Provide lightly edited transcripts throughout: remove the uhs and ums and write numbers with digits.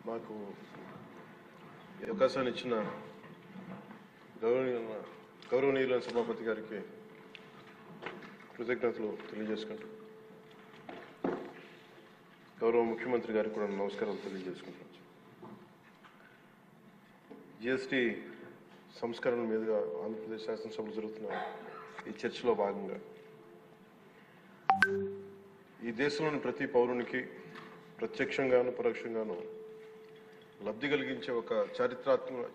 మాకు ఈ అవకాశాన్ని ఇచ్చిన గౌరవనీయుల సభాపతి గారికి కృతజ్ఞతలు తెలియజేసుకుంటూ గౌరవ ముఖ్యమంత్రి గారికి కూడా నమస్కారాలు తెలియజేసుకుంటున్నాను. జిఎస్టీ సంస్కరణ మీదుగా ఆంధ్రప్రదేశ్ శాసనసభలో జరుగుతున్న ఈ చర్చలో భాగంగా ఈ దేశంలోని ప్రతి పౌరునికి ప్రత్యక్షంగాను పరోక్షంగాను లబ్ధి కలిగించే ఒక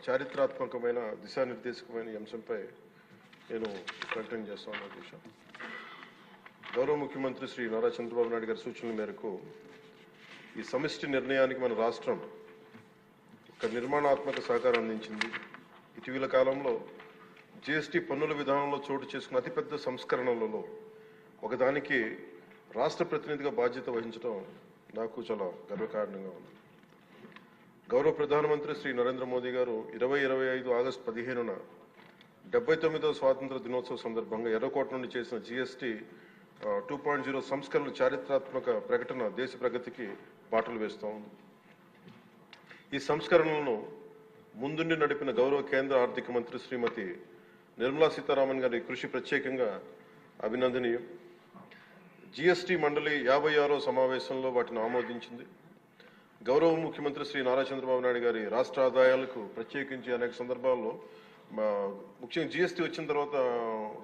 చారిత్రాత్మకమైన దిశానిర్దేశకమైన అంశంపై నేను ప్రకటన చేస్తాను. అధ్యక్ష, గౌరవ ముఖ్యమంత్రి శ్రీ నారా చంద్రబాబు నాయుడు గారి సూచనల మేరకు ఈ సమిష్టి నిర్ణయానికి మన రాష్ట్రం ఒక నిర్మాణాత్మక సహకారం అందించింది. ఇటీవల కాలంలో జిఎస్టీ పన్నుల విధానంలో చోటు చేసుకున్న అతిపెద్ద సంస్కరణలలో ఒకదానికి రాష్ట్ర ప్రతినిధిగా బాధ్యత వహించడం నాకు చాలా గర్వకారణంగా ఉంది. గౌరవ ప్రధానమంత్రి శ్రీ నరేంద్ర మోదీ గారు 2025 ఆగస్టు 15న 79వ స్వాతంత్ర దినోత్సవ సందర్భంగా ఎర్రకోట నుండి చేసిన జిఎస్టీ 2.0 సంస్కరణలు చారిత్రాత్మక ప్రకటన దేశ ప్రగతికి బాటలు వేస్తూ ఉంది. ఈ సంస్కరణలను ముందుండి నడిపిన గౌరవ కేంద్ర ఆర్థిక మంత్రి శ్రీమతి నిర్మలా సీతారామన్ గారి కృషి ప్రత్యేకంగా అభినందనీయం. జిఎస్టీ మండలి 56వ సమావేశంలో వాటిని ఆమోదించింది. గౌరవ ముఖ్యమంత్రి శ్రీ నారా చంద్రబాబు నాయుడు గారి రాష్ట్ర ఆదాయాలకు ప్రత్యేకించి అనేక సందర్భాల్లో ముఖ్యంగా జిఎస్టీ వచ్చిన తర్వాత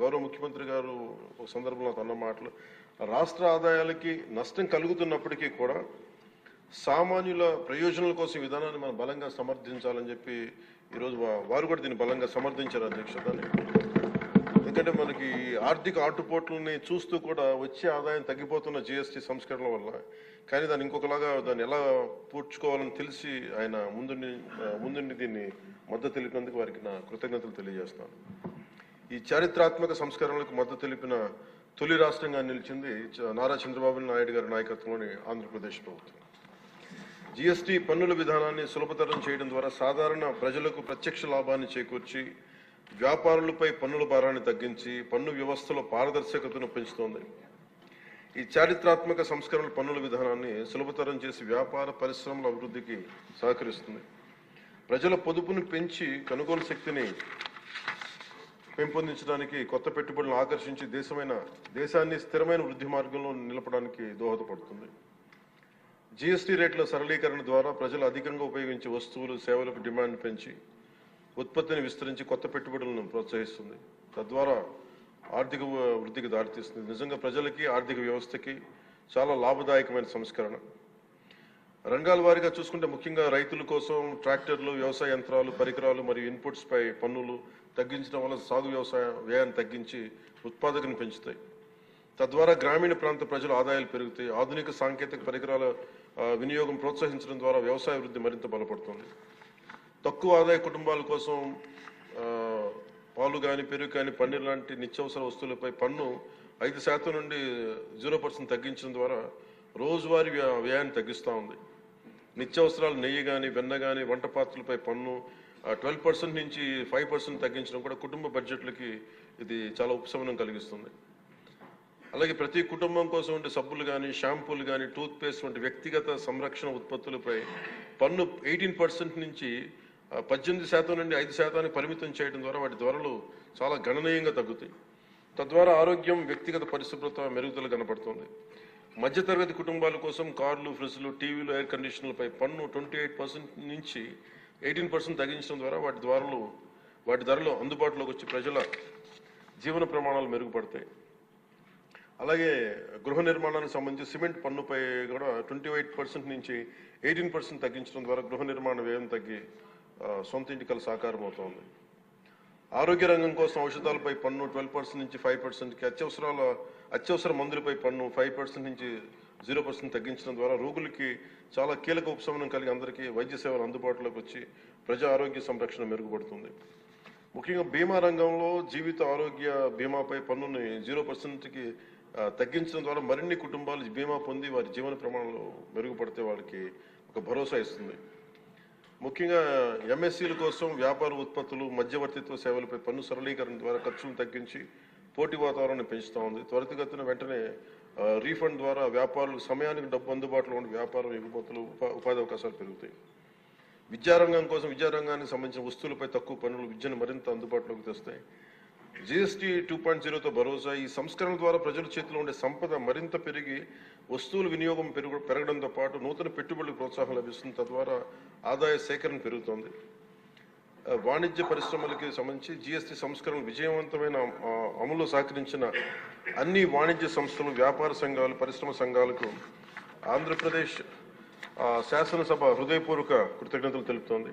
గౌరవ ముఖ్యమంత్రి గారు ఒక సందర్భంలో అన్న మాటలు రాష్ట్ర ఆదాయాలకి నష్టం కలుగుతున్నప్పటికీ కూడా సామాన్యుల ప్రయోజనాల కోసం విధానాన్ని మనం బలంగా సమర్థించాలని చెప్పి ఈరోజు వారు కూడా దీన్ని బలంగా సమర్థించారు. అధ్యక్షతని ఎందుకంటే మనకి ఆర్థిక ఆటుపోట్లని చూస్తూ కూడా వచ్చే ఆదాయం తగ్గిపోతున్న జిఎస్టీ సంస్కరణల వల్ల, కానీ దాన్ని ఇంకొకలాగా దాన్ని ఎలా పూడ్చుకోవాలని తెలిసి ఆయన ముందుండి దీన్ని మద్దతు తెలిపినందుకు వారికి నా కృతజ్ఞతలు తెలియజేస్తున్నాను. ఈ చారిత్రాత్మక సంస్కరణలకు మద్దతు తెలిపిన తొలి రాష్ట్రంగా నిలిచింది నారా చంద్రబాబు నాయుడు గారి నాయకత్వంలోని ఆంధ్రప్రదేశ్ ప్రభుత్వం. జిఎస్టీ పన్నుల విధానాన్ని సులభతరం చేయడం ద్వారా సాధారణ ప్రజలకు ప్రత్యక్ష లాభాన్ని చేకూర్చి వ్యాపారులపై పన్నుల భారాన్ని తగ్గించి పన్ను వ్యవస్థలో పారదర్శకతను పెంచుతోంది. ఈ చారిత్రాత్మక సంస్కరణల పన్నుల విధానాన్ని సులభతరం చేసి వ్యాపార పరిశ్రమల అభివృద్ధికి సహకరిస్తుంది. ప్రజల పొదుపును పెంచి కొనుగోలు శక్తిని పెంపొందించడానికి, కొత్త పెట్టుబడులను ఆకర్షించి దేశాన్ని స్థిరమైన వృద్ధి మార్గంలో నిలపడానికి దోహదపడుతుంది. జిఎస్టీ రేట్ల సరళీకరణ ద్వారా ప్రజలు అధికంగా ఉపయోగించే వస్తువులు సేవలకు డిమాండ్ పెంచి ఉత్పత్తిని విస్తరించి కొత్త పెట్టుబడులను ప్రోత్సహిస్తుంది. తద్వారా ఆర్థిక వృద్ధికి దారితీస్తుంది. నిజంగా ప్రజలకి ఆర్థిక వ్యవస్థకి చాలా లాభదాయకమైన సంస్కరణ. రంగాల వారీగా చూసుకుంటే ముఖ్యంగా రైతుల కోసం ట్రాక్టర్లు, వ్యవసాయ యంత్రాలు, పరికరాలు మరియు ఇన్పుట్స్ పై పన్నులు తగ్గించడం వల్ల సాగు వ్యవసాయ వ్యయాన్ని తగ్గించి ఉత్పాదకను పెంచుతాయి. తద్వారా గ్రామీణ ప్రాంత ప్రజల ఆదాయాలు పెరుగుతాయి. ఆధునిక సాంకేతిక పరికరాల వినియోగం ప్రోత్సహించడం ద్వారా వ్యవసాయ వృద్ధి మరింత బలపడుతుంది. తక్కువ ఆదాయ కుటుంబాల కోసం పాలు కానీ, పెరుగు కానీ, పన్నీర్ లాంటి నిత్యావసర వస్తువులపై పన్ను 5% నుండి 0% తగ్గించడం ద్వారా రోజువారీ వ్యయాన్ని తగ్గిస్తూ ఉంది. నిత్యావసరాలు నెయ్యి కానీ, వెన్న కానీ, వంట పాత్రలపై పన్ను 12% నుంచి 5% తగ్గించడం కూడా కుటుంబ బడ్జెట్లకి ఇది చాలా ఉపశమనం కలిగిస్తుంది. అలాగే ప్రతి కుటుంబం కోసం ఉండే సబ్బులు కానీ, షాంపూలు కానీ, టూత్ పేస్ట్ వంటి వ్యక్తిగత సంరక్షణ ఉత్పత్తులపై పన్ను 18% నుంచి 18% నుండి 5% పరిమితం చేయడం ద్వారా వాటి ధరలు చాలా గణనీయంగా తగ్గుతాయి. తద్వారా ఆరోగ్యం, వ్యక్తిగత పరిశుభ్రత మెరుగుదల కనపడుతుంది. మధ్యతరగతి కుటుంబాల కోసం కార్లు, ఫ్రిడ్జ్లు, టీవీలు, ఎయిర్ కండిషనర్లపై పన్ను 28% నుంచి 18% తగ్గించడం ద్వారా వాటి ధరలు అందుబాటులోకి వచ్చి ప్రజల జీవన ప్రమాణాలు మెరుగుపడతాయి. అలాగే గృహ నిర్మాణానికి సంబంధించి సిమెంట్ పన్నుపై కూడా 28% నుంచి 18% తగ్గించడం ద్వారా గృహ నిర్మాణ వ్యయం తగ్గి సొంత ఇంటికల సాకారం అవుతోంది. ఆరోగ్య రంగం కోసం ఔషధాలపై పన్ను 12% నుంచి 5%కి, అత్యవసర మందులపై పన్ను 5% నుంచి 0% తగ్గించడం ద్వారా రోగులకి చాలా కీలక ఉపశమనం కలిగి అందరికీ వైద్య సేవలు అందుబాటులోకి వచ్చి ప్రజా ఆరోగ్య సంరక్షణ మెరుగుపడుతుంది. ముఖ్యంగా బీమా రంగంలో జీవిత ఆరోగ్య బీమాపై పన్నుని 0%కి తగ్గించడం ద్వారా మరిన్ని కుటుంబాలు బీమా పొంది వారి జీవన ప్రమాణాలు మెరుగుపడితే వాళ్ళకి ఒక భరోసా ఇస్తుంది. ముఖ్యంగా ఎంఎస్సీల కోసం వ్యాపార ఉత్పత్తులు, మధ్యవర్తిత్వ సేవలపై పన్ను సరళీకరణ ద్వారా ఖర్చులు తగ్గించి పోటీ వాతావరణాన్ని పెంచుతూ ఉంది. త్వరితగతిన వెంటనే రీఫండ్ ద్వారా వ్యాపారులకు సమయానికి డబ్బు అందుబాటులో ఉండి వ్యాపారం ఎగుమతులు, ఉపాధి అవకాశాలు పెరుగుతాయి. విద్యారంగం కోసం విద్యారంగానికి సంబంధించిన వస్తువులపై తక్కువ పన్నులు విద్యను మరింత అందుబాటులోకి తెస్తాయి. జీఎస్టీ 2.0తో భరోసా. ఈ సంస్కరణ ద్వారా ప్రజల చేతిలో ఉండే సంపద మరింత పెరిగి వస్తువుల వినియోగం పెరగడంతో పాటు నూతన పెట్టుబడులకు ప్రోత్సాహం లభిస్తుంది. తద్వారా ఆదాయ సేకరణ పెరుగుతోంది. వాణిజ్య పరిశ్రమలకి సంబంధించి జీఎస్టీ సంస్కరణ విజయవంతమైన అమలు సహకరించిన అన్ని వాణిజ్య సంస్థలు, వ్యాపార సంఘాలు, పరిశ్రమ సంఘాలకు ఆంధ్రప్రదేశ్ శాసనసభ హృదయపూర్వక కృతజ్ఞతలు తెలుపుతోంది.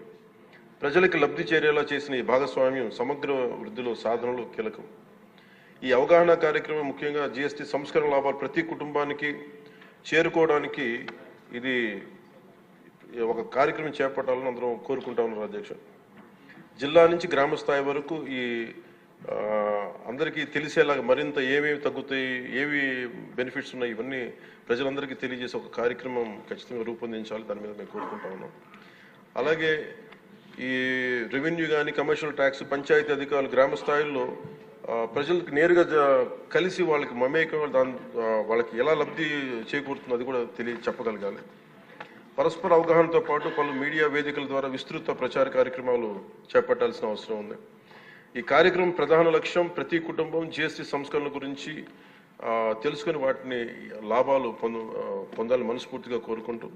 ప్రజలకు లబ్ధి చేరేలా చేసిన ఈ భాగస్వామ్యం సమగ్ర వృద్ధిలో సాధనలు కీలకం. ఈ అవగాహన కార్యక్రమం ముఖ్యంగా జీఎస్టీ సంస్కరణ లాభాలు ప్రతి కుటుంబానికి చేరుకోవడానికి ఇది ఒక కార్యక్రమం చేపట్టాలని అందరం కోరుకుంటా ఉన్నారు అధ్యక్ష. జిల్లా నుంచి గ్రామ స్థాయి వరకు ఈ అందరికీ తెలిసేలాగా మరింత ఏమేమి తగ్గుతాయి, ఏవి బెనిఫిట్స్ ఉన్నాయి, ఇవన్నీ ప్రజలందరికీ తెలియజేసే ఒక కార్యక్రమం ఖచ్చితంగా రూపొందించాలి. దాని మీద మేము కోరుకుంటా ఉన్నాం. అలాగే ఈ రెవెన్యూ కానీ, కమర్షియల్ ట్యాక్స్, పంచాయతీ అధికారులు గ్రామ స్థాయిల్లో ప్రజలకు నేరుగా కలిసి వాళ్ళకి మమేకంగా వాళ్ళకి ఎలా లబ్ధి చేకూరుతుందో అది కూడా చెప్పగలగాలి. పరస్పర అవగాహనతో పాటు పలు మీడియా వేదికల ద్వారా విస్తృత ప్రచార కార్యక్రమాలు చేపట్టాల్సిన అవసరం ఉంది. ఈ కార్యక్రమం ప్రధాన లక్ష్యం ప్రతి కుటుంబం జీఎస్టీ సంస్కరణ గురించి తెలుసుకుని వాటిని లాభాలు పొందాలని మనస్ఫూర్తిగా కోరుకుంటూ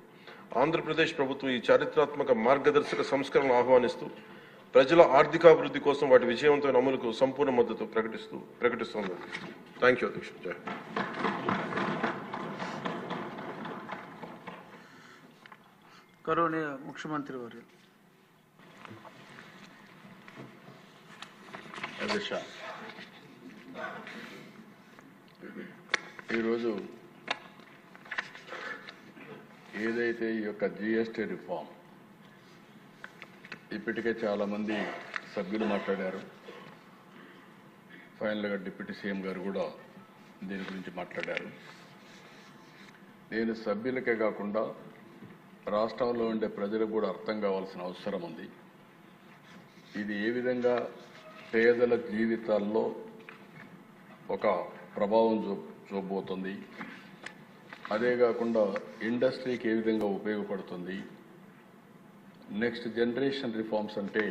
ఆంధ్రప్రదేశ్ ప్రభుత్వం ఈ చారిత్రాత్మక మార్గదర్శక సంస్కరణను ఆహ్వానిస్తూ ప్రజల ఆర్థికాభివృద్ధి కోసం వాటి విజయవంతమైన అమలుకు సంపూర్ణ మద్దతు ప్రకటిస్తోంది. థ్యాంక్ యూ అధ్యక్ష. జై. గౌరవనీయ ముఖ్యమంత్రి వారు. అధ్యక్ష, ఈరోజు ఏదైతే ఈ యొక్క జిఎస్టీ రిఫార్మ్ ఇప్పటికే చాలామంది సభ్యులు మాట్లాడారు. ఫైనల్గా డిప్యూటీ సీఎం గారు కూడా దీని గురించి మాట్లాడారు. నేను సభ్యులకే కాకుండా రాష్ట్రంలో ఉండే ప్రజలకు కూడా అర్థం కావాల్సిన అవసరం ఉంది. ఇది ఏ విధంగా పేదల జీవితాల్లో ఒక ప్రభావం చూపబోతుంది, అదే కాకుండా ఇండస్ట్రీకి ఏ విధంగా ఉపయోగపడుతుంది, నెక్స్ట్ జనరేషన్ రిఫార్మ్స్ అంటే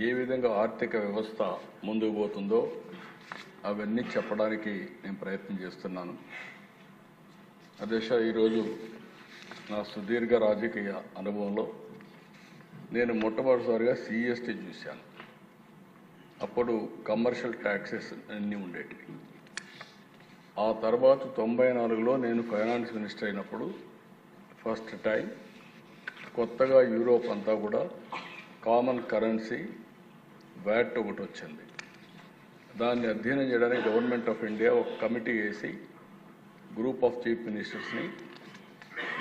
ఏ విధంగా ఆర్థిక వ్యవస్థ ముందుకు పోతుందో అవన్నీ చెప్పడానికి నేను ప్రయత్నం చేస్తున్నాను. అధ్యక్ష, ఈరోజు నా సుదీర్ఘ రాజకీయ అనుభవంలో నేను మొట్టమొదటిసారిగా సిఎస్టీ చూశాను. అప్పుడు కమర్షియల్ ట్యాక్సెస్ అన్నీ ఉండేటివి. ఆ తర్వాత 94లో నేను ఫైనాన్స్ మినిస్టర్ అయినప్పుడు ఫస్ట్ టైం కొత్తగా యూరోప్ అంతా కూడా కామన్ కరెన్సీ వ్యాట్ ఒకటి వచ్చింది. దాన్ని అధ్యయనం చేయడానికి గవర్నమెంట్ ఆఫ్ ఇండియా ఒక కమిటీ వేసి గ్రూప్ ఆఫ్ చీఫ్ మినిస్టర్స్ని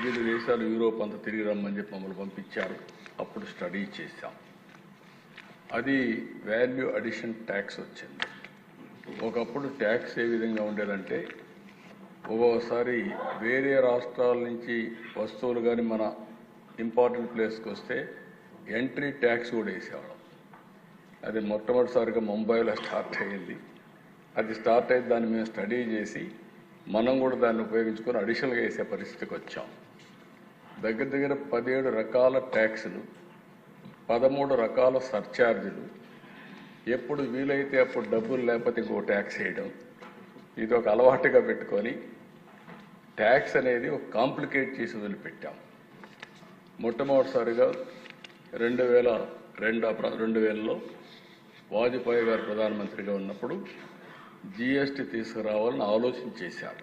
వివిధ దేశాలు యూరోప్ అంతా తిరిగి రమ్మని చెప్పి మమ్మల్ని పంపించారు. అప్పుడు స్టడీ చేశాం. అది వాల్యూ అడిషన్ ట్యాక్స్ వచ్చింది. ఒకప్పుడు ట్యాక్స్ ఏ విధంగా ఉండేదంటే ఒక్కోసారి వేరే రాష్ట్రాల నుంచి వస్తువులు కానీ మన ఇంపార్టెంట్ ప్లేస్కి వస్తే ఎంట్రీ ట్యాక్స్ కూడా వేసేవాళ్ళం. అది మొట్టమొదటిసారిగా ముంబైలో స్టార్ట్ అయ్యింది. అది స్టార్ట్ అయ్యి దాన్ని మేము స్టడీ చేసి మనం కూడా దాన్ని ఉపయోగించుకొని అడిషనల్గా వేసే పరిస్థితికి వచ్చాం. దగ్గర దగ్గర 17 రకాల ట్యాక్సులు, 13 రకాల సర్ఛార్జీలు, ఎప్పుడు వీలైతే అప్పుడు డబ్బులు లేకపోతే ఇంకో ట్యాక్స్ వేయడం, ఇది ఒక అలవాటుగా పెట్టుకొని ట్యాక్స్ అనేది ఒక కాంప్లికేట్ చేసి వదిలిపెట్టాం. మొట్టమొదటిసారిగా 2000లో వాజ్పేయి గారు ప్రధానమంత్రిగా ఉన్నప్పుడు జిఎస్టీ తీసుకురావాలని ఆలోచన చేశారు.